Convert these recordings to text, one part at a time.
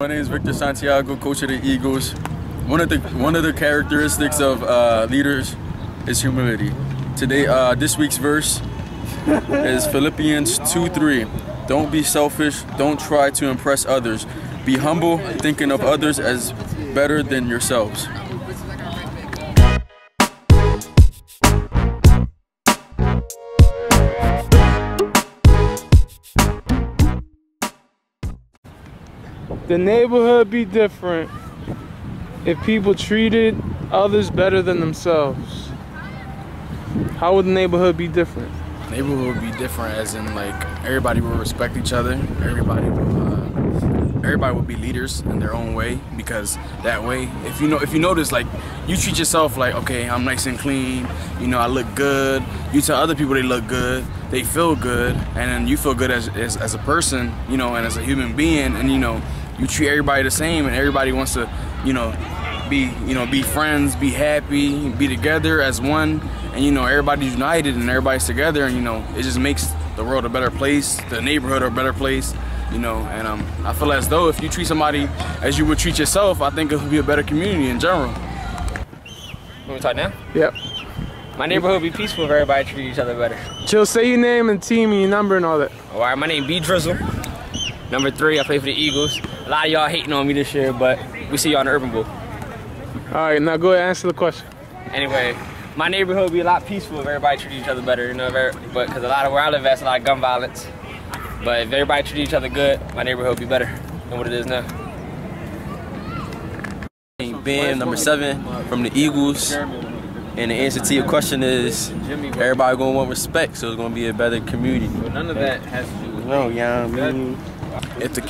My name is Victor Santiago, coach of the Eagles. One of the characteristics of leaders is humility. Today, this week's verse is Philippians 2:3. Don't be selfish. Don't try to impress others. Be humble, thinking of others as better than yourselves. The neighborhood be different if people treated others better than themselves. How would the neighborhood be different? Neighborhood would be different as in like everybody will respect each other. Everybody would be leaders in their own way, because that way, if you notice, like, you treat yourself like, okay, I'm nice and clean, I look good. You tell other people they look good, they feel good, and then you feel good as a person, and as a human being, and you treat everybody the same, and everybody wants to, be friends, be happy, be together as one, and everybody's united and everybody's together, and it just makes the world a better place, the neighborhood a better place, and I feel as though if you treat somebody as you would treat yourself, I think it would be a better community in general. Want me to talk now? Yep. My neighborhood would be peaceful if everybody treated each other better. Chill, say your name and team and your number and all that. Alright, my name B Drizzle. Number 3, I play for the Eagles. A lot of y'all hating on me this year, but we see y'all in the Urban Bowl. Alright, now go ahead and answer the question. Anyway, my neighborhood would be a lot peaceful if everybody treated each other better, but because a lot of where I live at, it's a lot of gun violence. But if everybody treated each other good, my neighborhood would be better than what it is now. Ben, number 7 from the Eagles. And the answer to your question is everybody gonna want respect, so it's gonna be a better community. But none of that has to do with If the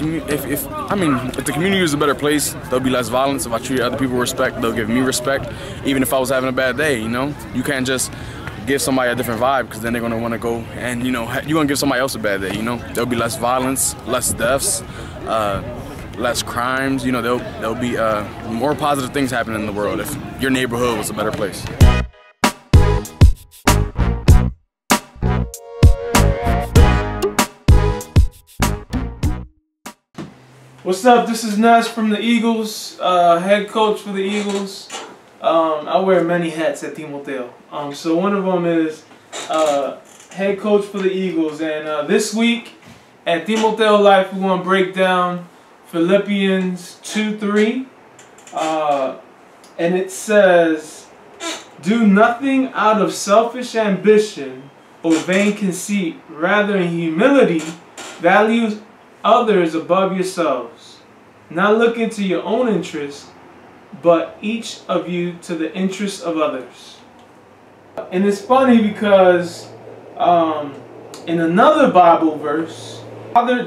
community is a better place, there'll be less violence. If I treat other people with respect, they'll give me respect. Even if I was having a bad day, you can't just give somebody a different vibe, because then they're gonna want to go and you're gonna give somebody else a bad day. There'll be less violence, less deaths, less crimes. There'll be more positive things happening in the world if your neighborhood was a better place. What's up? This is Nas from the Eagles, head coach for the Eagles. I wear many hats at Timoteo. So one of them is head coach for the Eagles. And this week at Timoteo Life, we're going to break down Philippians 2:3. And it says, "Do nothing out of selfish ambition or vain conceit. Rather, in humility, value others above yourselves, not looking to your own interest, but each of you to the interest of others." And it's funny because in another Bible verse,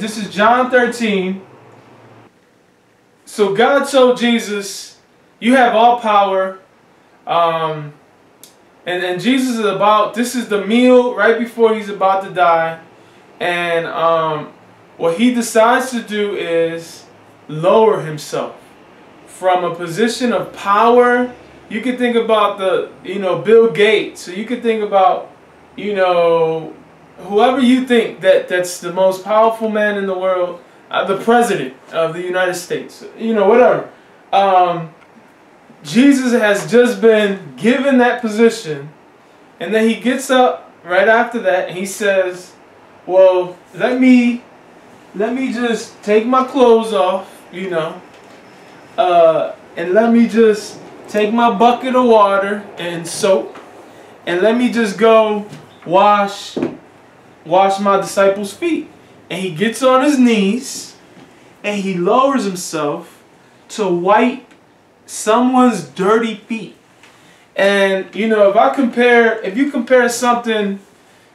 this is John 13. So God told Jesus, "You have all power." And Jesus is this is the meal right before he's about to die. And what he decides to do is lower himself from a position of power. You could think about Bill Gates. So you could think about, whoever you think that's the most powerful man in the world, the president of the United States, whatever. Jesus has just been given that position, and then he gets up right after that and he says, "Well, let me just take my clothes off, and let me just take my bucket of water and soap, and let me just go wash my disciples' feet." And he gets on his knees and he lowers himself to wipe someone's dirty feet. And if you compare something,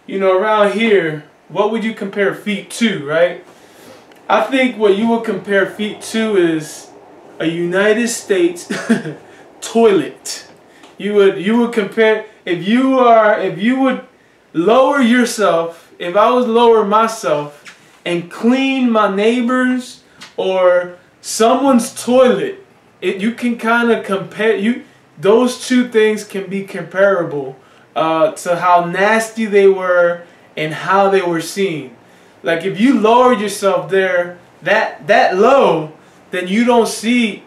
around here, what would you compare feet to, right? I think what you would compare feet to is a United States toilet. You would compare, if you would lower yourself, if I was lower myself and clean my neighbor's or someone's toilet, you can kind of compare, those two things can be comparable to how nasty they were and how they were seen. Like if you lowered yourself there that low, then you don't see,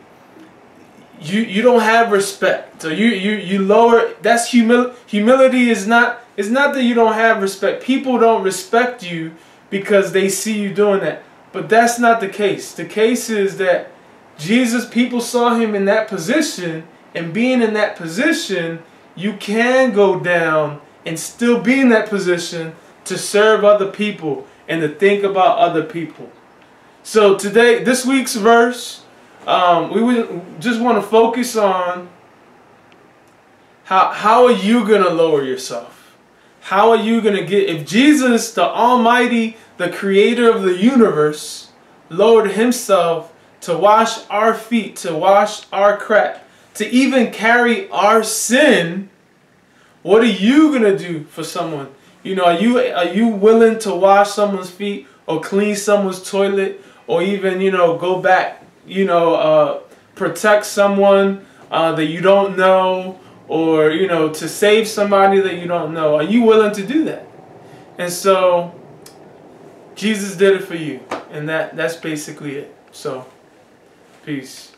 you don't have respect. So you lower. That's humility is not. It's not that you don't have respect. People don't respect you because they see you doing that. But that's not the case. The case is that Jesus, people saw him in that position, and being in that position, you can go down and still be in that position to serve other people and to think about other people. So today, this week's verse, we would just want to focus on how are you going to lower yourself? How are you going to get, if Jesus, the Almighty, the creator of the universe, lowered himself to wash our feet, to wash our crap, to even carry our sin, what are you going to do for someone? You know, are you willing to wash someone's feet or clean someone's toilet or even, you know, go back, you know, protect someone that you don't know, or, you know, to save somebody that you don't know? Are you willing to do that? And so Jesus did it for you, and that's basically it. So peace.